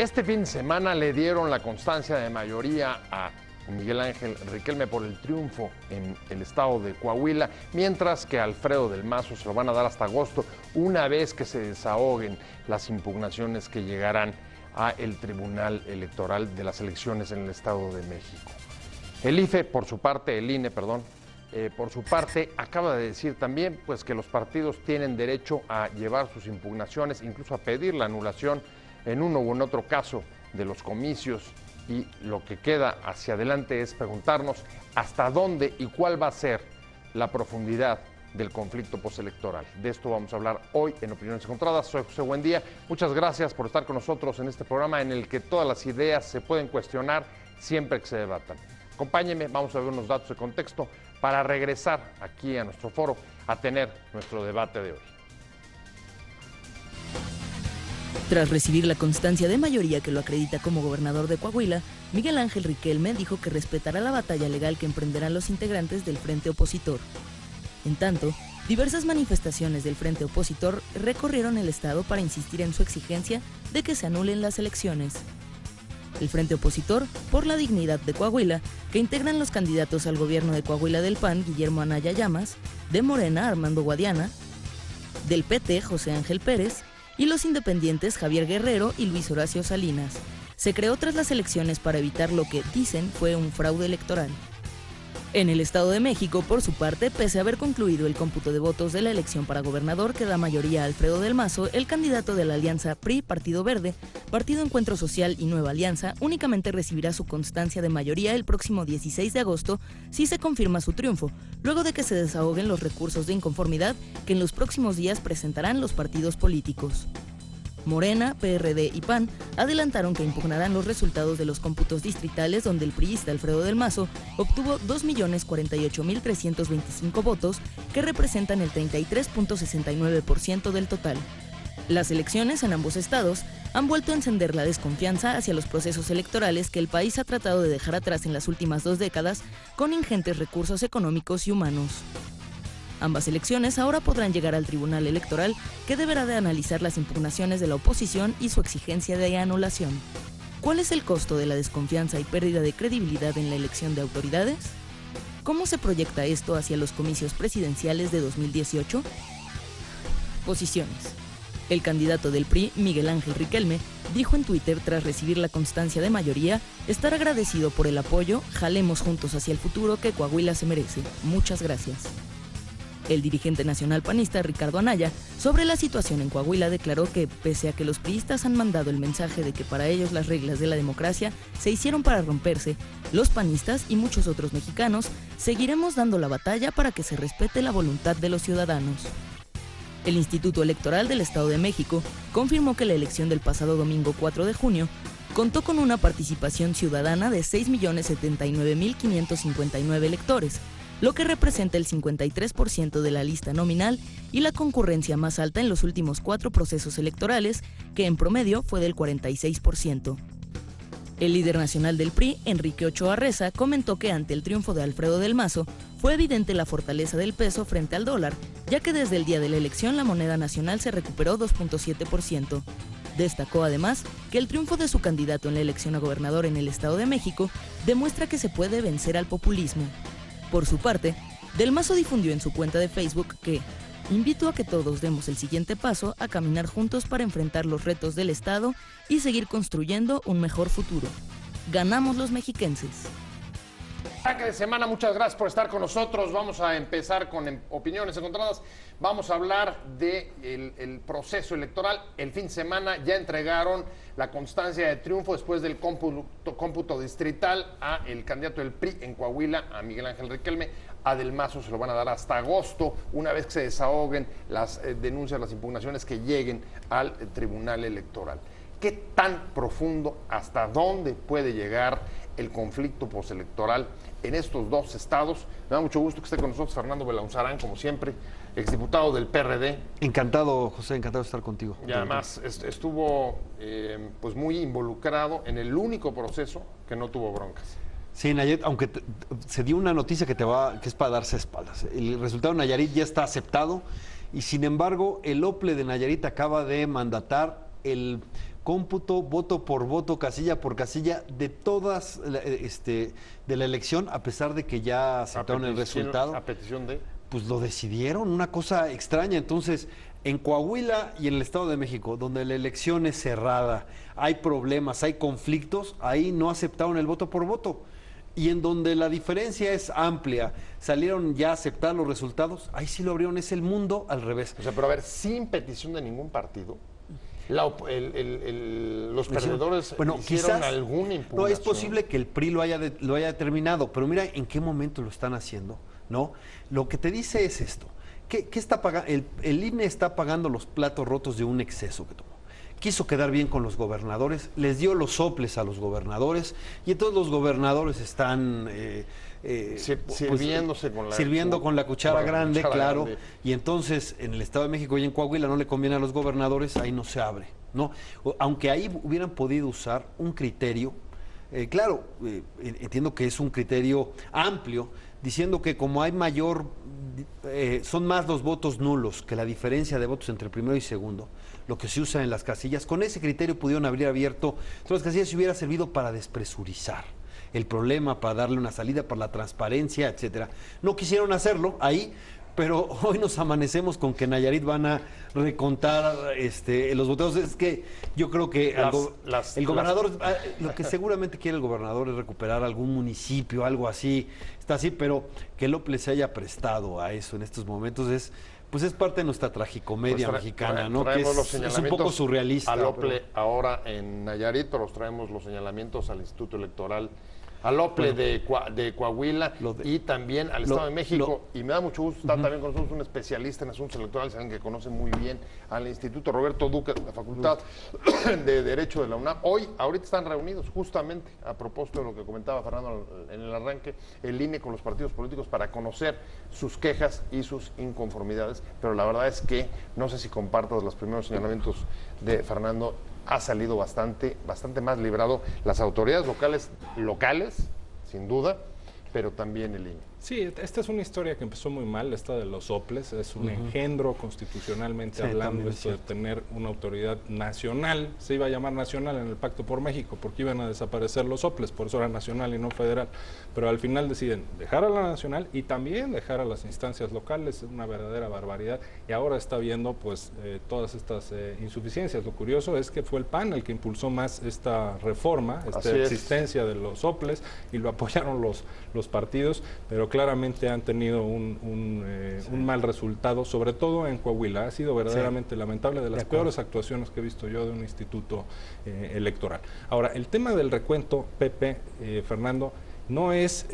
Este fin de semana le dieron la constancia de mayoría a Miguel Ángel Riquelme por el triunfo en el estado de Coahuila, mientras que a Alfredo del Mazo se lo van a dar hasta agosto, una vez que se desahoguen las impugnaciones que llegarán a el Tribunal Electoral de las elecciones en el Estado de México. El INE, por su parte, acaba de decir también pues, que los partidos tienen derecho a llevar sus impugnaciones, incluso a pedir la anulación en uno u en otro caso de los comicios, y lo que queda hacia adelante es preguntarnos hasta dónde y cuál va a ser la profundidad del conflicto postelectoral. De esto vamos a hablar hoy en Opiniones Encontradas. Soy José Buendía. Muchas gracias por estar con nosotros en este programa en el que todas las ideas se pueden cuestionar siempre que se debatan. Acompáñenme, vamos a ver unos datos de contexto para regresar aquí a nuestro foro a tener nuestro debate de hoy. Tras recibir la constancia de mayoría que lo acredita como gobernador de Coahuila, Miguel Ángel Riquelme dijo que respetará la batalla legal que emprenderán los integrantes del frente opositor. En tanto, diversas manifestaciones del frente opositor recorrieron el estado para insistir en su exigencia de que se anulen las elecciones. El frente opositor por la dignidad de Coahuila, que integran los candidatos al gobierno de Coahuila del PAN, Guillermo Anaya Llamas, de Morena, Armando Guadiana, del PT, José Ángel Pérez, y los independientes Javier Guerrero y Luis Horacio Salinas, se creó tras las elecciones para evitar lo que dicen fue un fraude electoral. En el Estado de México, por su parte, pese a haber concluido el cómputo de votos de la elección para gobernador que da mayoría a Alfredo del Mazo, el candidato de la alianza PRI, Partido Verde, Partido Encuentro Social y Nueva Alianza únicamente recibirá su constancia de mayoría el próximo 16 de agosto si se confirma su triunfo, luego de que se desahoguen los recursos de inconformidad que en los próximos días presentarán los partidos políticos. Morena, PRD y PAN adelantaron que impugnarán los resultados de los cómputos distritales donde el priista Alfredo del Mazo obtuvo 2.048.325 votos, que representan el 33.69% del total. Las elecciones en ambos estados han vuelto a encender la desconfianza hacia los procesos electorales que el país ha tratado de dejar atrás en las últimas 2 décadas con ingentes recursos económicos y humanos. Ambas elecciones ahora podrán llegar al Tribunal Electoral, que deberá de analizar las impugnaciones de la oposición y su exigencia de anulación. ¿Cuál es el costo de la desconfianza y pérdida de credibilidad en la elección de autoridades? ¿Cómo se proyecta esto hacia los comicios presidenciales de 2018? Posiciones. El candidato del PRI, Miguel Ángel Riquelme, dijo en Twitter tras recibir la constancia de mayoría estar agradecido por el apoyo, jalemos juntos hacia el futuro que Coahuila se merece. Muchas gracias. El dirigente nacional panista Ricardo Anaya, sobre la situación en Coahuila, declaró que, pese a que los priistas han mandado el mensaje de que para ellos las reglas de la democracia se hicieron para romperse, los panistas y muchos otros mexicanos seguiremos dando la batalla para que se respete la voluntad de los ciudadanos. El Instituto Electoral del Estado de México confirmó que la elección del pasado domingo 4 de junio contó con una participación ciudadana de 6.079.559 electores, lo que representa el 53% de la lista nominal y la concurrencia más alta en los últimos 4 procesos electorales, que en promedio fue del 46%. El líder nacional del PRI, Enrique Ochoa Reza, comentó que ante el triunfo de Alfredo del Mazo fue evidente la fortaleza del peso frente al dólar, ya que desde el día de la elección la moneda nacional se recuperó 2.7%. Destacó además que el triunfo de su candidato en la elección a gobernador en el Estado de México demuestra que se puede vencer al populismo. Por su parte, Del Mazo difundió en su cuenta de Facebook que invito a que todos demos el siguiente paso a caminar juntos para enfrentar los retos del Estado y seguir construyendo un mejor futuro. Ganamos los mexiquenses. Arranque de semana, muchas gracias por estar con nosotros. Vamos a empezar con Opiniones Encontradas. Vamos a hablar del proceso electoral. El fin de semana ya entregaron la constancia de triunfo después del cómputo distrital a el candidato del PRI en Coahuila, a Miguel Ángel Riquelme. A Del Mazo se lo van a dar hasta agosto, una vez que se desahoguen las denuncias, las impugnaciones que lleguen al Tribunal Electoral. ¿Qué tan profundo, hasta dónde puede llegar el conflicto postelectoral en estos dos estados? Me da mucho gusto que esté con nosotros Fernando Belaunzarán, como siempre, exdiputado del PRD. Encantado, José, encantado de estar contigo. Y además estuvo pues muy involucrado en el único proceso que no tuvo broncas. Sí, Nayarit, aunque se dio una noticia que es para darse espaldas. El resultado de Nayarit ya está aceptado y sin embargo el OPLE de Nayarit acaba de mandatar el cómputo, voto por voto, casilla por casilla, de todas, de la elección, a pesar de que ya aceptaron el resultado. ¿A petición de? Pues lo decidieron, una cosa extraña. Entonces, en Coahuila y en el Estado de México, donde la elección es cerrada, hay problemas, hay conflictos, ahí no aceptaron el voto por voto. Y en donde la diferencia es amplia, salieron ya a aceptar los resultados, ahí sí lo abrieron, es el mundo al revés. O sea, pero a ver, sin petición de ningún partido, los perdedores hicieron quizás, alguna impugnación. No, es posible que el PRI lo haya determinado, pero mira en qué momento lo están haciendo, ¿no? Lo que te dice es esto, ¿qué está pagando? El INE está pagando los platos rotos de un exceso que tomó. Quiso quedar bien con los gobernadores, les dio los soples a los gobernadores y entonces los gobernadores están sirviendo con la cuchara grande, claro, y entonces en el Estado de México y en Coahuila no le conviene a los gobernadores, ahí no se abre, ¿no? Aunque ahí hubieran podido usar un criterio, entiendo que es un criterio amplio, diciendo que como hay son más los votos nulos que la diferencia de votos entre primero y segundo, lo que se usa en las casillas, con ese criterio pudieron haber abierto todas las casillas y hubiera servido para despresurizar el problema, para darle una salida, para la transparencia, etcétera. No quisieron hacerlo ahí, pero hoy nos amanecemos con que Nayarit van a recontar los votos. Es que yo creo que el gobernador, lo que seguramente quiere el gobernador es recuperar algún municipio, algo así, está así, pero que López se haya prestado a eso en estos momentos es parte de nuestra tragicomedia mexicana, ¿no? Que es un poco surrealista. A López ahora en Nayarit, pero los traemos los señalamientos al Instituto Electoral, a López de Coahuila y también al Estado de México. Y me da mucho gusto estar también con nosotros un especialista en asuntos electorales, alguien que conoce muy bien al Instituto, Roberto Duque, de la Facultad de Derecho de la UNAM. Ahorita están reunidos justamente a propósito de lo que comentaba Fernando en el arranque, el INE con los partidos políticos para conocer sus quejas y sus inconformidades. Pero la verdad es que no sé si compartas los primeros señalamientos de Fernando. Ha salido bastante más librado las autoridades locales, sin duda, pero también el INE. Sí, esta es una historia que empezó muy mal, esta de los soples, es un engendro constitucionalmente hablando, esto de tener una autoridad nacional, se iba a llamar nacional en el Pacto por México, porque iban a desaparecer los soples, por eso era nacional y no federal, pero al final deciden dejar a la nacional y también dejar a las instancias locales, es una verdadera barbaridad, y ahora está viendo pues todas estas insuficiencias. Lo curioso es que fue el PAN el que impulsó más esta reforma, esta existencia de los soples, y lo apoyaron los partidos, pero claramente han tenido un mal resultado, sobre todo en Coahuila. Ha sido verdaderamente lamentable, de las peores actuaciones que he visto yo de un instituto electoral. Ahora, el tema del recuento, Pepe, Fernando, no es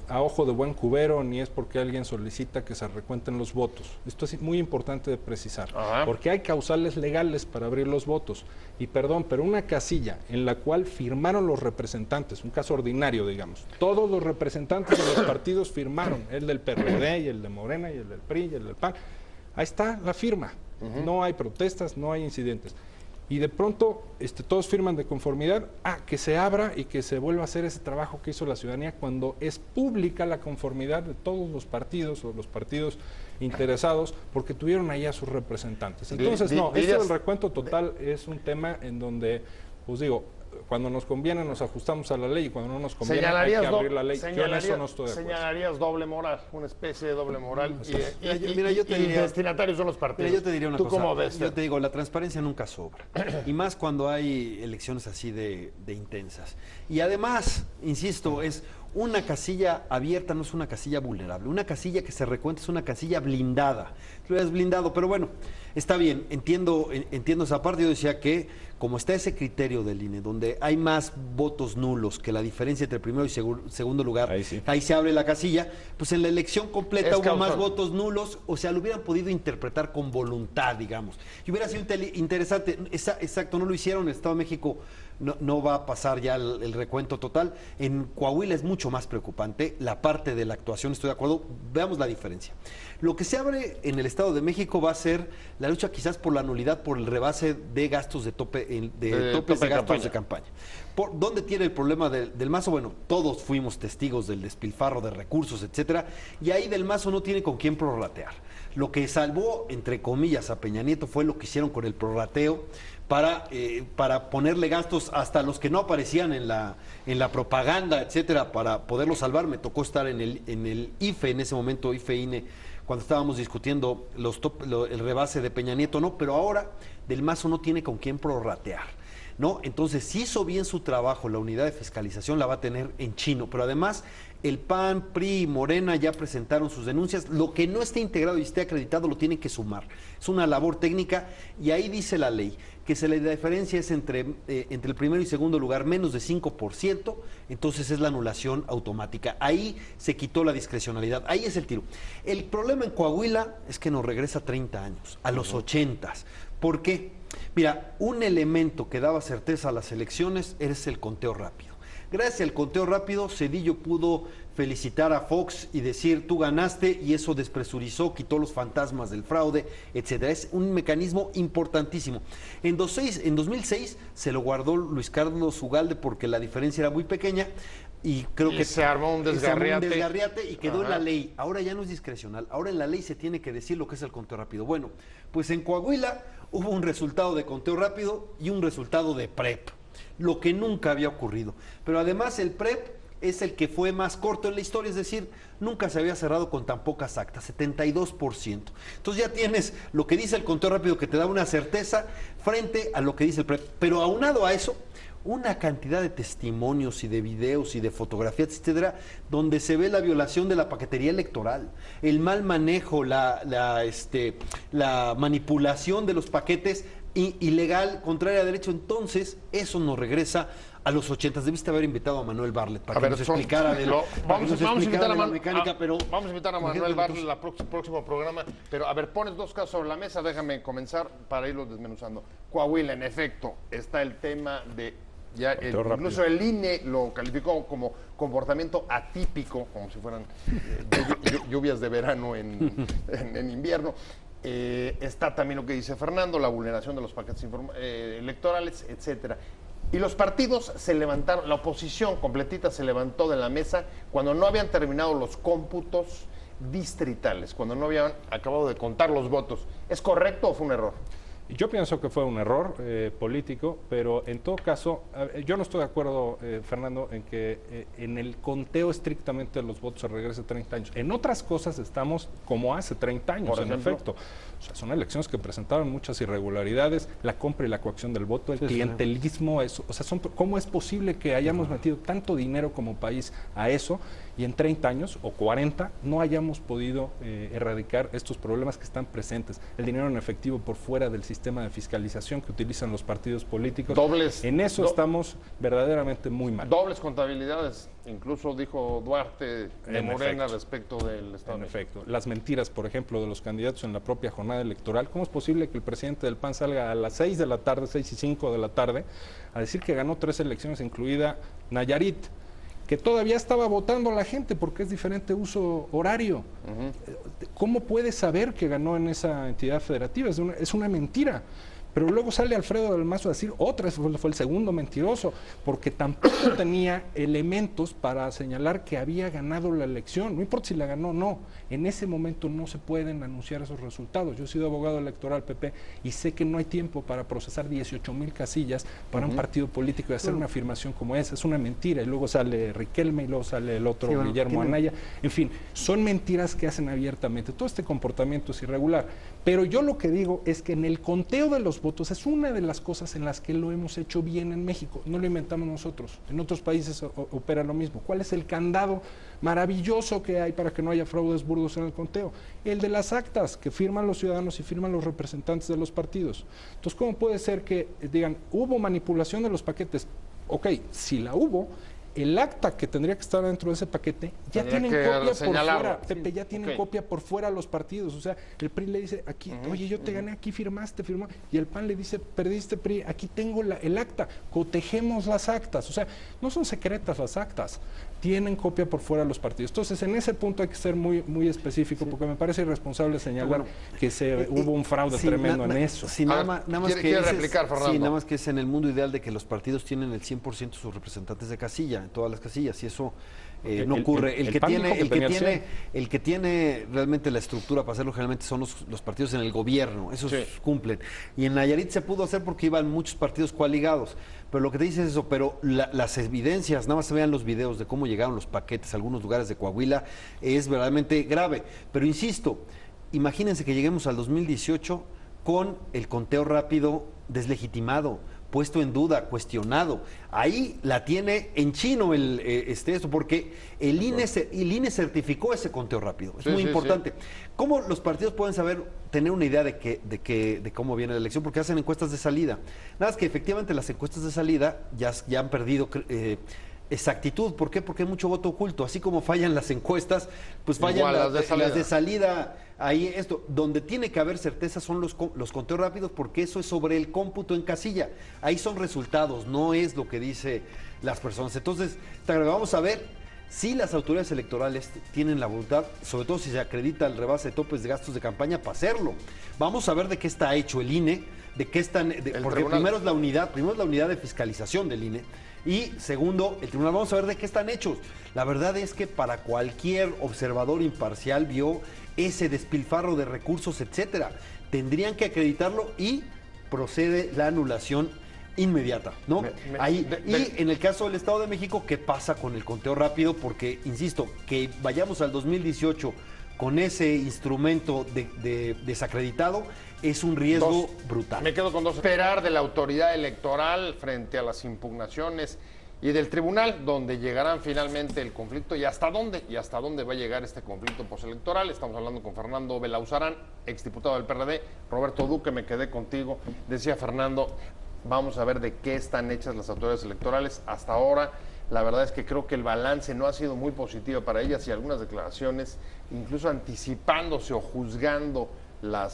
a ojo de buen cubero, ni es porque alguien solicita que se recuenten los votos. Esto es muy importante de precisar, porque hay causales legales para abrir los votos. Y perdón, pero una casilla en la cual firmaron los representantes, un caso ordinario, digamos, todos los representantes de los partidos firmaron, el del PRD y el de Morena y el del PRI y el del PAN. Ahí está la firma. No hay protestas, no hay incidentes. Y de pronto todos firman de conformidad a que se abra y que se vuelva a hacer ese trabajo que hizo la ciudadanía cuando es pública la conformidad de todos los partidos o los partidos interesados porque tuvieron ahí a sus representantes. Entonces, esto del recuento total es un tema en donde, pues digo, cuando nos conviene nos ajustamos a la ley y cuando no nos conviene hay que abrir la ley. Yo en eso no estoy de acuerdo. Señalarías doble moral, una especie de doble moral. Mira, yo te diría, destinatarios son los partidos. Mira, yo te diría una ¿Tú cosa. ¿Cómo ves? Yo te digo, la transparencia nunca sobra. Y más cuando hay elecciones así de intensas. Y además, insisto, es una casilla abierta, no es una casilla vulnerable. Una casilla que se recuenta es una casilla blindada. Lo es blindado, pero bueno, está bien, entiendo esa parte. Yo decía que como está ese criterio del INE, donde hay más votos nulos que la diferencia entre primero y segundo lugar, ahí se abre la casilla, pues en la elección completa hubo más votos nulos, o sea, lo hubieran podido interpretar con voluntad, digamos. Y hubiera sido interesante, exacto, no lo hicieron, en el Estado de México no va a pasar ya el recuento total. En Coahuila es mucho más preocupante la parte de la actuación, estoy de acuerdo, veamos la diferencia. Lo que se abre en el Estado de México va a ser la lucha quizás por la nulidad, por el rebase de gastos de topes de gastos de campaña. ¿Dónde tiene el problema del Mazo? Bueno, todos fuimos testigos del despilfarro de recursos, etcétera, y ahí del Mazo no tiene con quién prorratear. Lo que salvó, entre comillas, a Peña Nieto fue lo que hicieron con el prorrateo para ponerle gastos hasta los que no aparecían en la propaganda, etcétera, para poderlo salvar. Me tocó estar en el IFE, en ese momento, IFE-INE, cuando estábamos discutiendo el rebase de Peña Nieto, ¿no? Pero ahora Del Mazo no tiene con quién prorratear, ¿no? Entonces, si hizo bien su trabajo, la unidad de fiscalización la va a tener en chino, pero además el PAN, PRI y Morena ya presentaron sus denuncias. Lo que no esté integrado y esté acreditado lo tienen que sumar. Es una labor técnica y ahí dice la ley que si la diferencia es entre el primero y segundo lugar menos de 5%, entonces es la anulación automática. Ahí se quitó la discrecionalidad, ahí es el tiro. El problema en Coahuila es que nos regresa 30 años, a los 80s. ¿Por qué? Mira, un elemento que daba certeza a las elecciones es el conteo rápido. Gracias al conteo rápido, Zedillo pudo felicitar a Fox y decir, tú ganaste, y eso despresurizó, quitó los fantasmas del fraude, etcétera. Es un mecanismo importantísimo. En 2006 se lo guardó Luis Carlos Ugalde porque la diferencia era muy pequeña y creo que se armó un desgarriate y quedó en la ley. Ahora ya no es discrecional, ahora en la ley se tiene que decir lo que es el conteo rápido. Bueno, pues en Coahuila hubo un resultado de conteo rápido y un resultado de PREP, lo que nunca había ocurrido. Pero además el PREP es el que fue más corto en la historia, es decir, nunca se había cerrado con tan pocas actas, 72%. Entonces ya tienes lo que dice el conteo rápido, que te da una certeza frente a lo que dice el PREP. Pero aunado a eso, una cantidad de testimonios y de videos y de fotografías, etcétera, donde se ve la violación de la paquetería electoral, el mal manejo, la manipulación de los paquetes ilegal, contraria a derecho. Entonces, eso nos regresa a los 80. Debiste haber invitado a Manuel Bartlett para que nos explicara vamos a invitar a la mecánica, pero vamos a invitar a Manuel Bartlett al próximo programa. Pero a ver, pones dos casos sobre la mesa, déjame comenzar para irlos desmenuzando. Coahuila, en efecto, está el tema de incluso el INE lo calificó como comportamiento atípico, como si fueran lluvias de verano en invierno. Está también lo que dice Fernando, la vulneración de los paquetes electorales, etcétera. Y los partidos se levantaron, la oposición completita se levantó de la mesa cuando no habían terminado los cómputos distritales, cuando no habían acabado de contar los votos. ¿Es correcto o fue un error? Yo pienso que fue un error político, pero en todo caso, yo no estoy de acuerdo, Fernando, en que en el conteo estrictamente de los votos se regrese 30 años. En otras cosas estamos como hace 30 años, en efecto. O sea, son elecciones que presentaron muchas irregularidades, la compra y la coacción del voto, el clientelismo, eso, o sea, ¿cómo es posible que hayamos metido tanto dinero como país a eso y en 30 años o 40 no hayamos podido erradicar estos problemas que están presentes? El dinero en efectivo por fuera del sistema de fiscalización que utilizan los partidos políticos. En eso estamos verdaderamente muy mal. Dobles contabilidades, incluso dijo Duarte de Morena respecto del Estado. En efecto. Las mentiras, por ejemplo, de los candidatos en la propia jornada electoral. ¿Cómo es posible que el presidente del PAN salga a las 6 de la tarde, 6:05 de la tarde, a decir que ganó 3 elecciones, incluida Nayarit, que todavía estaba votando la gente porque es diferente uso horario? ¿Cómo puede saber que ganó en esa entidad federativa? Es una mentira. Pero luego sale Alfredo del Mazo a decir fue el segundo mentiroso, porque tampoco tenía elementos para señalar que había ganado la elección. No importa si la ganó o no, en ese momento no se pueden anunciar esos resultados. Yo he sido abogado electoral, Pepe, y sé que no hay tiempo para procesar 18,000 casillas para un partido político y hacer una afirmación como esa. Es una mentira. Y luego sale Riquelme, y luego sale el otro, Guillermo Anaya. En fin, son mentiras que hacen abiertamente. Todo este comportamiento es irregular. Pero yo lo que digo es que en el conteo de los votos es una de las cosas en las que lo hemos hecho bien en México. No lo inventamos nosotros. En otros países opera lo mismo. ¿Cuál es el candado maravilloso que hay para que no haya fraudes burdos en el conteo? El de las actas que firman los ciudadanos y firman los representantes de los partidos. Entonces, ¿cómo puede ser que digan, hubo manipulación de los paquetes? Ok, si la hubo, el acta que tendría que estar dentro de ese paquete ya tienen copia por fuera, Pepe, ya tienen copia por fuera los partidos. O sea, el PRI le dice, aquí, oye, yo te gané, aquí firmaste, firmó, y el PAN le dice, perdiste, PRI, aquí tengo el acta, cotejemos las actas. O sea, no son secretas las actas, tienen copia por fuera los partidos. Entonces, en ese punto hay que ser muy, muy específico, porque me parece irresponsable señalar que hubo un fraude tremendo en eso. Nada más ¿Quiere replicar, Fernando? Sí, nada más que es en el mundo ideal de que los partidos tienen el 100% de sus representantes de casilla. casilla, en todas las casillas, y eso Okay. no ocurre. El PAN dijo que tenía 100. El que tiene realmente la estructura para hacerlo generalmente son los partidos en el gobierno, esos cumplen. Y en Nayarit se pudo hacer porque iban muchos partidos coaligados. Pero lo que te dice es eso, pero las evidencias, nada más se vean los videos de cómo llegaron los paquetes a algunos lugares de Coahuila, es verdaderamente grave. Pero insisto, imagínense que lleguemos al 2018 con el conteo rápido deslegitimado, puesto en duda, cuestionado. Ahí la tiene en chino esto, porque el INE certificó ese conteo rápido. Es muy importante. ¿Cómo los partidos pueden tener una idea de cómo viene la elección? Porque hacen encuestas de salida. Nada más que efectivamente las encuestas de salida ya han perdido exactitud. ¿Por qué? Porque hay mucho voto oculto. Así como fallan las encuestas, pues fallan las de salida. Ahí donde tiene que haber certeza son los conteos rápidos, porque eso es sobre el cómputo en casilla. Ahí son resultados, no es lo que dice las personas. Entonces, vamos a ver si las autoridades electorales tienen la voluntad, sobre todo si se acredita el rebase de topes de gastos de campaña, para hacerlo. Vamos a ver de qué está hecho el INE, porque primero es la unidad de fiscalización del INE. Y segundo, el tribunal, vamos a ver de qué están hechos. La verdad es que para cualquier observador imparcial vio ese despilfarro de recursos, etcétera. Tendrían que acreditarlo y procede la anulación inmediata, ¿no? Y en el caso del Estado de México, ¿qué pasa con el conteo rápido? Porque, insisto, que vayamos al 2018 con ese instrumento desacreditado es un riesgo brutal. Me quedo con dos. Esperar de la autoridad electoral frente a las impugnaciones y del tribunal, donde llegarán finalmente el conflicto y hasta dónde va a llegar este conflicto postelectoral. Estamos hablando con Fernando Belauzarán, exdiputado del PRD, Roberto Duque, me quedé contigo. Decía Fernando, vamos a ver de qué están hechas las autoridades electorales hasta ahora. La verdad es que creo que el balance no ha sido muy positivo para ellas y algunas declaraciones, incluso anticipándose o juzgando la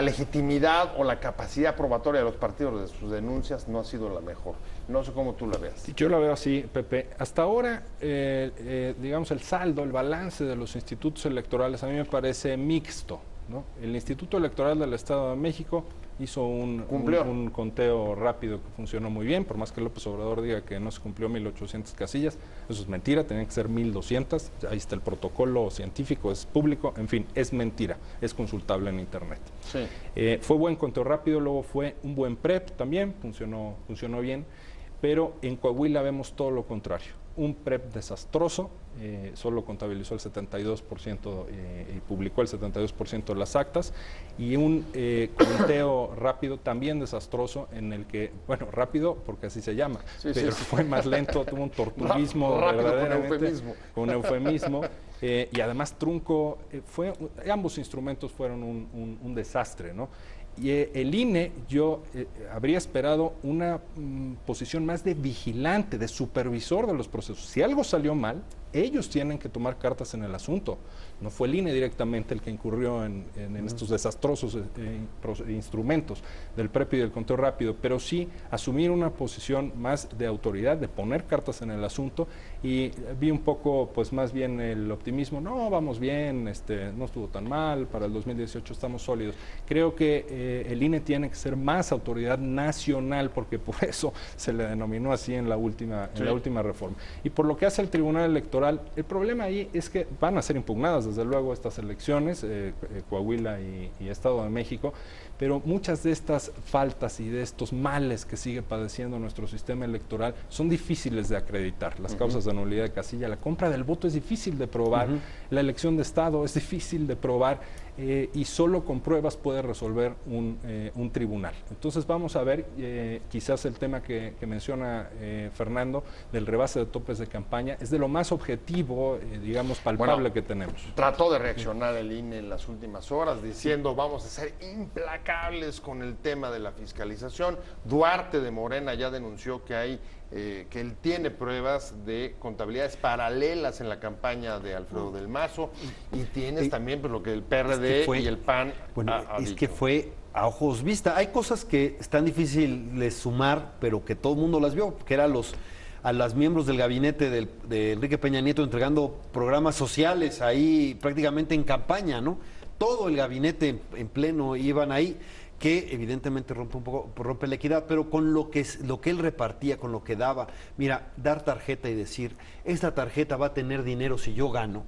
legitimidad o la capacidad probatoria de los partidos de sus denuncias no ha sido la mejor. No sé cómo tú la veas. Yo la veo así, Pepe. Hasta ahora, digamos, el saldo, el balance de los institutos electorales a mí me parece mixto, ¿no? El Instituto Electoral del Estado de México hizo un conteo rápido que funcionó muy bien, por más que López Obrador diga que no se cumplió 1,800 casillas, eso es mentira, tenían que ser 1,200, ahí está el protocolo científico, es público, en fin, es mentira, es consultable en internet. Sí. Fue buen conteo rápido, luego fue un buen PREP también, funcionó bien, pero en Coahuila vemos todo lo contrario. Un PREP desastroso, solo contabilizó el 72% y publicó el 72% de las actas, y un conteo rápido también desastroso en el que, bueno, rápido porque así se llama, pero fue más lento, tuvo un tortuguismo verdaderamente, con un eufemismo. Y además trunco, ambos instrumentos fueron un desastre, ¿no? Y el INE, yo habría esperado una posición más de vigilante, de supervisor de los procesos. Si algo salió mal, ellos tienen que tomar cartas en el asunto. No fue el INE directamente el que incurrió en estos desastrosos instrumentos del PREP y del conteo rápido, pero sí asumir una posición más de autoridad, de poner cartas en el asunto, y vi un poco, pues más bien el optimismo, no, vamos bien, no estuvo tan mal, para el 2018 estamos sólidos. Creo que el INE tiene que ser más autoridad nacional, porque por eso se le denominó así en la última reforma. Y por lo que hace el Tribunal Electoral, el problema ahí es que van a ser impugnadas desde luego estas elecciones, Coahuila y Estado de México, pero muchas de estas faltas y de estos males que sigue padeciendo nuestro sistema electoral son difíciles de acreditar. Las causas de nulidad de casilla, la compra del voto es difícil de probar, la elección de Estado es difícil de probar, y solo con pruebas puede resolver un tribunal. Entonces vamos a ver, quizás el tema que menciona Fernando, del rebase de topes de campaña, es de lo más objetivo, digamos, palpable que tenemos. Trató de reaccionar el INE en las últimas horas diciendo vamos a ser implacables con el tema de la fiscalización. Duarte de Morena ya denunció que él tiene pruebas de contabilidades paralelas en la campaña de Alfredo del Mazo, y tienes también pues, lo que el PRD y el PAN ha dicho. Que fue a ojos vista. Hay cosas que están difíciles sumar, pero que todo el mundo las vio, que eran a los miembros del gabinete de Enrique Peña Nieto entregando programas sociales ahí prácticamente en campaña, ¿no? Todo el gabinete en pleno iban ahí. que evidentemente rompe la equidad, pero con lo que él repartía, con lo que daba, mira, dar tarjeta y decir, esta tarjeta va a tener dinero si yo gano,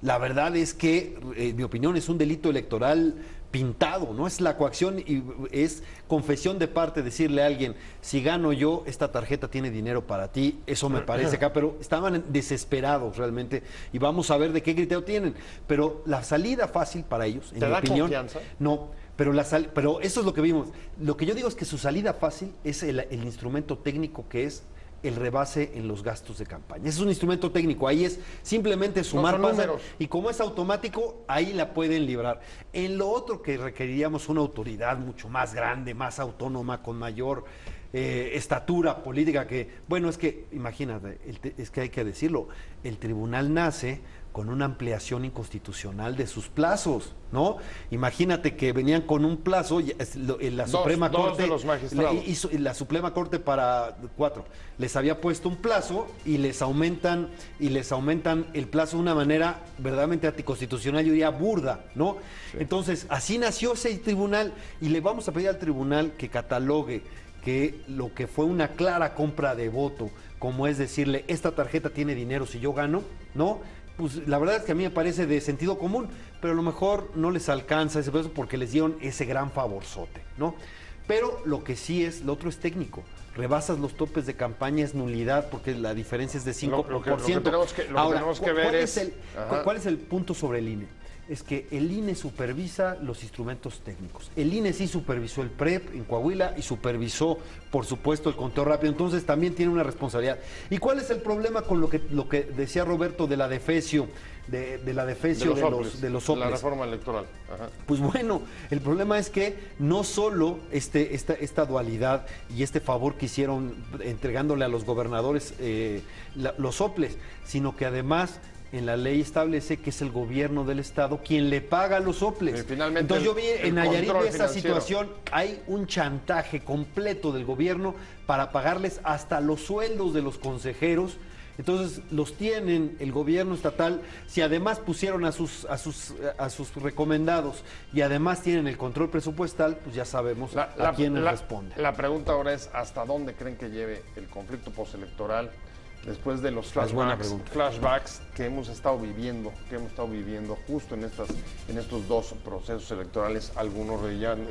la verdad es que, en mi opinión, es un delito electoral pintado, no es la coacción y es confesión de parte decirle a alguien, si gano yo, esta tarjeta tiene dinero para ti, eso me parece acá, pero estaban desesperados realmente y vamos a ver de qué criterio tienen, pero la salida fácil para ellos, en mi opinión, confianza? No, pero eso es lo que vimos. Lo que yo digo es que su salida fácil es el instrumento técnico que es el rebase en los gastos de campaña. Es un instrumento técnico, ahí es simplemente sumar números. y como es automático, ahí la pueden librar. En lo otro que requeriríamos una autoridad mucho más grande, más autónoma, con mayor estatura política, que, bueno, es que, imagínate, es que hay que decirlo, el tribunal nace con una ampliación inconstitucional de sus plazos, ¿no? Imagínate que venían con un plazo, la Suprema Corte, de los magistrados. la Suprema Corte para 4, les había puesto un plazo y les aumentan el plazo de una manera verdaderamente anticonstitucional, yo diría burda, ¿no? Sí. Entonces, así nació ese tribunal y le vamos a pedir al tribunal que catalogue que lo que fue una clara compra de voto, como es decirle, esta tarjeta tiene dinero si yo gano, ¿no? Pues la verdad es que a mí me parece de sentido común, pero a lo mejor no les alcanza ese peso porque les dieron ese gran favorzote, ¿no? Pero lo que sí es, lo otro es técnico. Rebasas los topes de campaña, es nulidad, porque la diferencia es de 5%. Lo que tenemos que ver ¿cuál es el punto sobre el INE? Es que el INE supervisa los instrumentos técnicos. El INE sí supervisó el PREP en Coahuila y supervisó, por supuesto, el conteo rápido. Entonces también tiene una responsabilidad. ¿Y cuál es el problema con lo que decía Roberto de la defecio, de los soples? La reforma electoral. Ajá. Pues bueno, el problema es que no solo esta dualidad y este favor que hicieron entregándole a los gobernadores los soples, sino que además en la ley establece que es el gobierno del estado quien le paga los soples. Entonces yo vi en Nayarit esa situación, hay un chantaje completo del gobierno para pagarles hasta los sueldos de los consejeros. Entonces los tienen el gobierno estatal, si además pusieron a sus recomendados y además tienen el control presupuestal, pues ya sabemos a quién responde. La pregunta ahora es, ¿hasta dónde creen que lleve el conflicto postelectoral después de los flashbacks que hemos estado viviendo justo en estos dos procesos electorales, algunos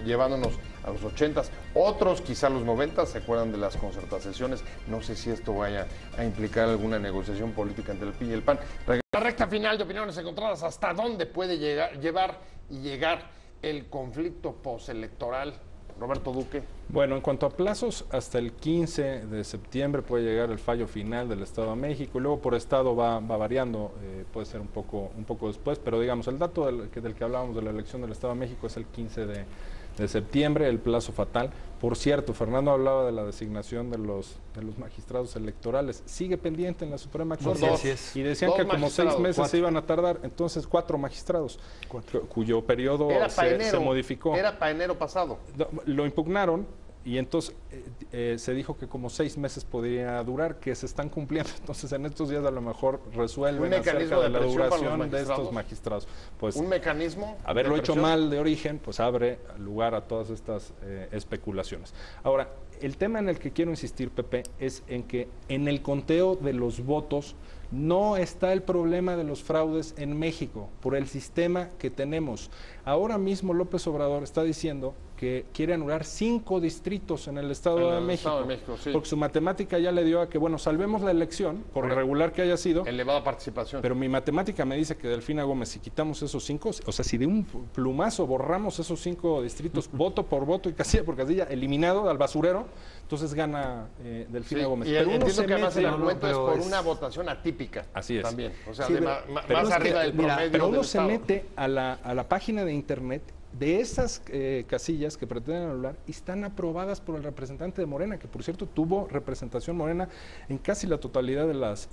llevándonos a los 80s, otros quizá a los 90s, se acuerdan de las concertaciones? No sé si esto vaya a implicar alguna negociación política entre el PRI y el PAN. La recta final de Opiniones Encontradas, ¿hasta dónde puede llegar el conflicto postelectoral? Roberto Duque. Bueno, en cuanto a plazos, hasta el 15 de septiembre puede llegar el fallo final del Estado de México y luego por estado va variando, puede ser un poco después, pero digamos, el dato del que hablábamos de la elección del Estado de México es el 15 de septiembre, el plazo fatal. Por cierto, Fernando hablaba de la designación de los magistrados electorales. Sigue pendiente en la Suprema Corte. Y decían que como 6 meses se iban a tardar. Entonces, 4 magistrados, cuyo periodo se modificó. Era para enero pasado. Lo impugnaron. Y entonces se dijo que como 6 meses podría durar, que se están cumpliendo. Entonces en estos días a lo mejor resuelven acerca de la duración de estos magistrados. Pues, ¿un mecanismo? Haberlo hecho mal de origen, pues abre lugar a todas estas especulaciones. Ahora, el tema en el que quiero insistir, Pepe, es en que en el conteo de los votos no está el problema de los fraudes en México, por el sistema que tenemos. Ahora mismo López Obrador está diciendo que quiere anular 5 distritos en el Estado de México, sí. Porque su matemática ya le dio a que, bueno, salvemos la elección, por irregular que haya sido. Elevada participación. Pero mi matemática me dice que Delfina Gómez, si quitamos esos 5, o sea, si de un plumazo borramos esos 5 distritos, voto por voto y casilla por casilla, eliminado al basurero, entonces gana Delfina Gómez. Y pero entiendo que además el argumento es por una votación atípica. Así es. También, o sea, más arriba del promedio. Pero uno del se mete a la página de internet de esas casillas que pretenden anular y están aprobadas por el representante de Morena, que por cierto tuvo representación Morena en casi la totalidad de las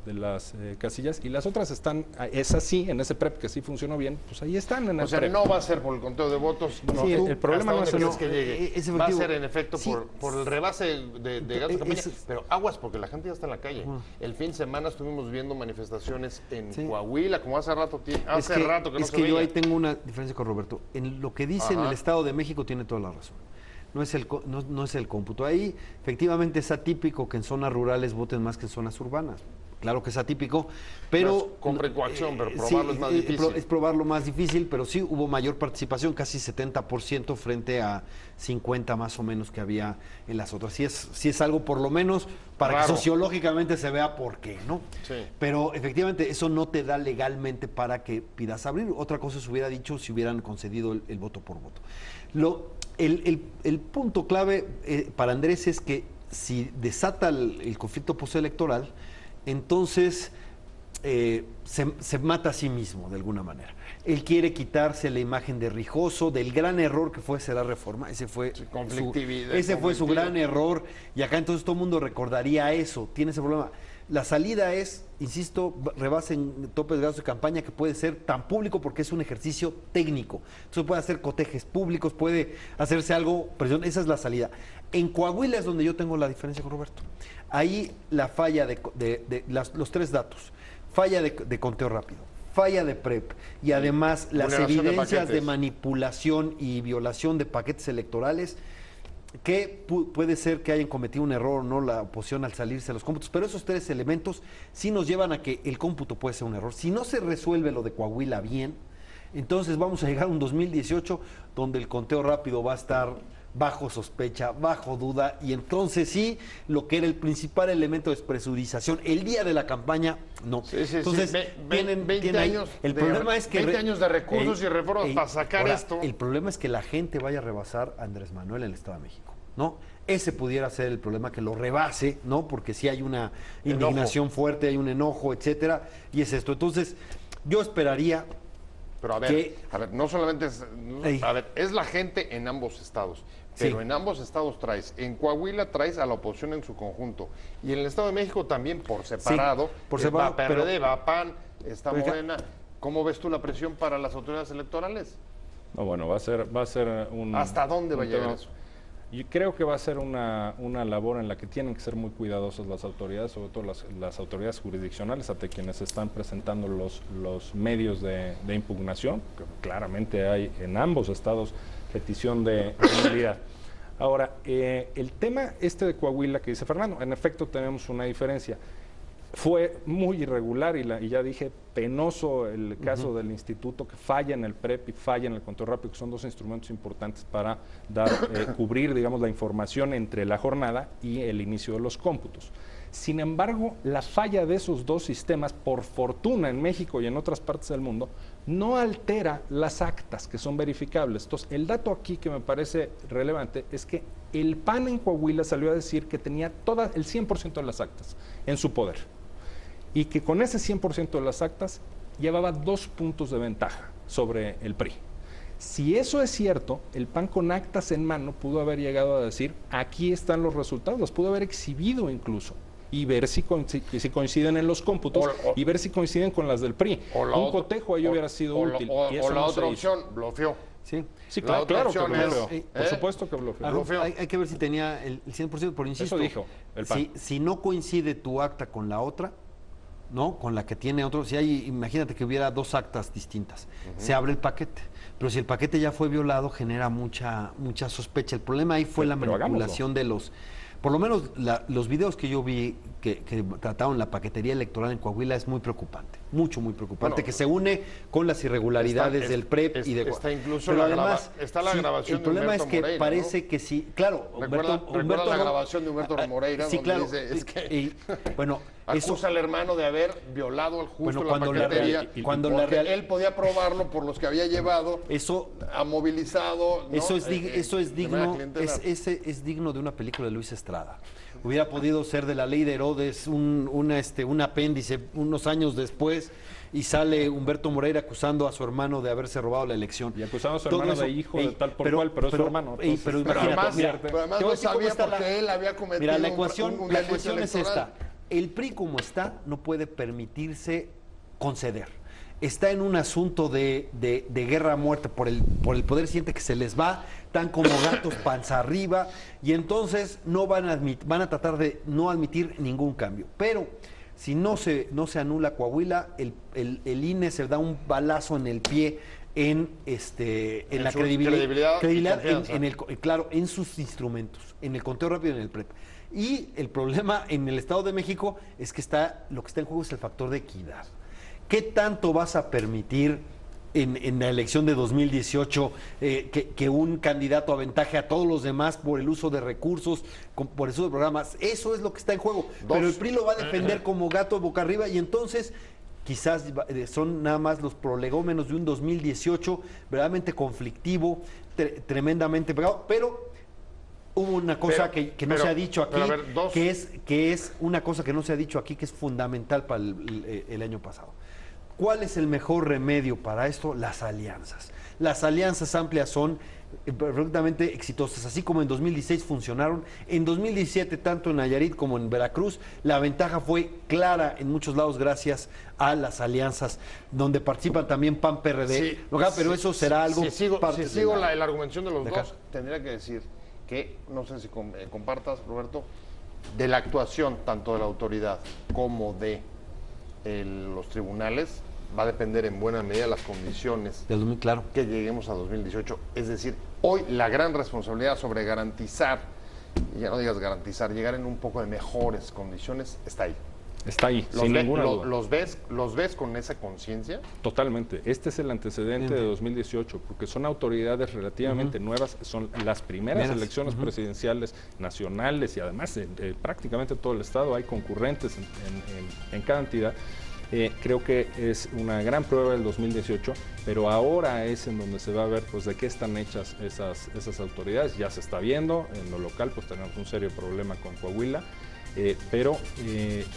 casillas, y las otras están, esas sí, en ese PREP que sí funcionó bien, pues ahí están en el PREP. No va a ser por el conteo de votos. Sí, el problema no es que llegue. Va a ser en efecto por el rebase de gastos de campaña, pero aguas porque la gente ya está en la calle. El fin de semana estuvimos viendo manifestaciones en Coahuila, como hace rato que no se veía. Yo ahí tengo una diferencia con Roberto. En lo que dice en el Estado de México tiene toda la razón. no es el cómputo. Ahí efectivamente es atípico que en zonas rurales voten más que en zonas urbanas. Claro que es atípico, pero... compra y coacción, pero probarlo es más difícil. Es probarlo más difícil, pero sí hubo mayor participación, casi 70% frente a 50 más o menos que había en las otras. Sí es algo por lo menos para que sociológicamente se vea por qué, ¿no? Sí. Pero efectivamente eso no te da legalmente para que pidas abrir. Otra cosa se hubiera dicho si hubieran concedido el voto por voto. El punto clave para Andrés es que si desata el conflicto postelectoral, entonces se mata a sí mismo de alguna manera. Él quiere quitarse la imagen de Rijoso, del gran error que fue hacer la reforma. Ese fue su gran error, y acá entonces todo el mundo recordaría eso. Tiene ese problema. La salida es, insisto, rebasen topes de gastos de campaña, que puede ser tan público porque es un ejercicio técnico. Entonces puede hacer cotejes públicos, puede hacerse algo, esa es la salida. En Coahuila es donde yo tengo la diferencia con Roberto. Ahí la falla los tres datos: falla de conteo rápido, falla de PREP y además las evidencias de manipulación y violación de paquetes electorales, que puede ser que hayan cometido un error o no la oposición al salirse de los cómputos, pero esos tres elementos sí nos llevan a que el cómputo puede ser un error. Si no se resuelve lo de Coahuila bien, entonces vamos a llegar a un 2018 donde el conteo rápido va a estar bajo sospecha, bajo duda, y entonces sí, lo que era el principal elemento de despresurización el día de la campaña, no. Entonces, tienen 20 años, el problema es que 20 años de recursos y reformas para sacar esto. El problema es que la gente vaya a rebasar a Andrés Manuel en el Estado de México, ¿no? Ese pudiera ser el problema, que lo rebase, ¿no? Porque si hay una indignación fuerte, hay un enojo, etcétera, y es esto. Entonces, yo esperaría... Pero a ver, no solamente es la gente en ambos estados, pero en ambos estados en Coahuila traes a la oposición en su conjunto, y en el Estado de México también por separado, va PRD, va PAN, está Morena. ¿Cómo ves tú la presión para las autoridades electorales? No, bueno, va a ser un... ¿Hasta dónde va a llegar eso? Yo creo que va a ser una labor en la que tienen que ser muy cuidadosas las autoridades, sobre todo las autoridades jurisdiccionales, ante quienes están presentando los medios de impugnación, que claramente hay en ambos estados petición de nulidad. Ahora, el tema de Coahuila que dice Fernando, en efecto tenemos una diferencia. Fue muy irregular y ya dije, penoso el caso del instituto, que falla en el PREP y falla en el conteo rápido, que son dos instrumentos importantes para cubrir, digamos, la información entre la jornada y el inicio de los cómputos. Sin embargo, la falla de esos dos sistemas, por fortuna en México y en otras partes del mundo, no altera las actas que son verificables. Entonces, el dato aquí que me parece relevante es que el PAN en Coahuila salió a decir que tenía el 100% de las actas en su poder, y que con ese 100% de las actas llevaba 2 puntos de ventaja sobre el PRI. Si eso es cierto, el PAN con actas en mano pudo haber llegado a decir, aquí están los resultados, los pudo haber exhibido incluso, y ver si coinciden en los cómputos, y ver si coinciden con las del PRI. Un cotejo ahí hubiera sido útil. O la otra opción, bloqueó. Sí, claro que bloqueó. Por supuesto que bloqueó. Hay que ver si tenía el 100%, por insisto. Eso dijo el PAN. Si no coincide tu acta con la otra, ¿no? Con la que tiene otro, imagínate que hubiera 2 actas distintas, se abre el paquete, pero si el paquete ya fue violado, genera mucha sospecha. El problema ahí fue la manipulación de por lo menos los videos que yo vi que trataron la paquetería electoral en Coahuila. Es muy preocupante, muy preocupante, que se une con las irregularidades del PREP y de... Está incluso pero además, está la grabación de Humberto Moreira. El problema es que Moreira, parece ¿no? que sí, claro. ¿Recuerda la grabación de Humberto Moreira? Sí, claro. Dice, es que bueno, acusa al hermano de haber violado la paquetería, porque él podía probarlo por los que había llevado, ha movilizado, ¿no? Eso es digno de una película de Luis Estrada. Hubiera podido ser de La Ley de Herodes, un apéndice unos años después, y sale Humberto Moreira acusando a su hermano de haberse robado la elección. Y acusando a su hermano de hijo de tal por cual, pero es su hermano. Pero imagínate, pero además no sabía porque él había cometido la ecuación es electoral. esta. El PRI como está no puede permitirse conceder. Está en un asunto de guerra a muerte por el poder, siente que se les va, están como gatos panza arriba, y entonces van a tratar de no admitir ningún cambio. Pero si no se anula Coahuila, el INE se da un balazo en el pie en la su credibilidad y claro, en sus instrumentos, en el conteo rápido y en el PREP. Y el problema en el Estado de México es que lo que está en juego es el factor de equidad. ¿Qué tanto vas a permitir en la elección de 2018 que un candidato aventaje a todos los demás por el uso de recursos, por el uso de programas? Eso es lo que está en juego. Pero el PRI lo va a defender como gato boca arriba y entonces quizás son nada más los prolegómenos de un 2018 verdaderamente conflictivo, tremendamente pegado, pero hubo una cosa que no se ha dicho aquí, que es una cosa que no se ha dicho aquí, que es fundamental para el año pasado. ¿Cuál es el mejor remedio para esto? Las alianzas. Las alianzas amplias son perfectamente exitosas, así como en 2016 funcionaron. En 2017, tanto en Nayarit como en Veracruz, la ventaja fue clara en muchos lados gracias a las alianzas, donde participan también PAN, PRD, Sí, pero eso será algo... Si sigo la argumentación de los dos, tendría que decir que, no sé si compartas, Roberto, de la actuación tanto de la autoridad como de los tribunales, va a depender en buena medida las condiciones claro, que lleguemos a 2018. Es decir, hoy la gran responsabilidad sobre garantizar, y ya no digas garantizar, llegar en un poco de mejores condiciones, está ahí. Está ahí, sin ninguna duda. ¿Los ves con esa conciencia? Totalmente. Este es el antecedente de 2018, porque son autoridades relativamente nuevas, son las primeras elecciones presidenciales nacionales y además prácticamente todo el Estado hay concurrentes en cada entidad. Creo que es una gran prueba del 2018, pero ahora es en donde se va a ver pues de qué están hechas esas autoridades. Ya se está viendo, en lo local pues tenemos un serio problema con Coahuila. Pero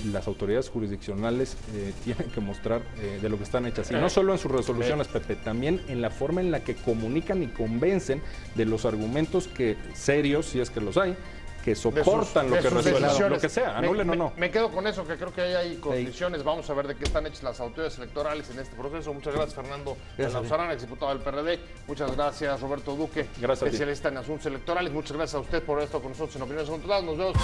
las autoridades jurisdiccionales tienen que mostrar de lo que están hechas, y no solo en sus resoluciones, Pepe, también en la forma en la que comunican y convencen de los argumentos serios, si es que los hay, que soportan lo que resuelvan, lo que sea, anulen o no. Me quedo con eso, que creo que ahí hay condiciones. Vamos a ver de qué están hechas las autoridades electorales en este proceso. Muchas gracias, Fernando Lauzarán, exdiputado del PRD. Muchas gracias, Roberto Duque, especialista en asuntos electorales. Muchas gracias a usted por esto con nosotros en Opiniones Encontradas. Nos vemos.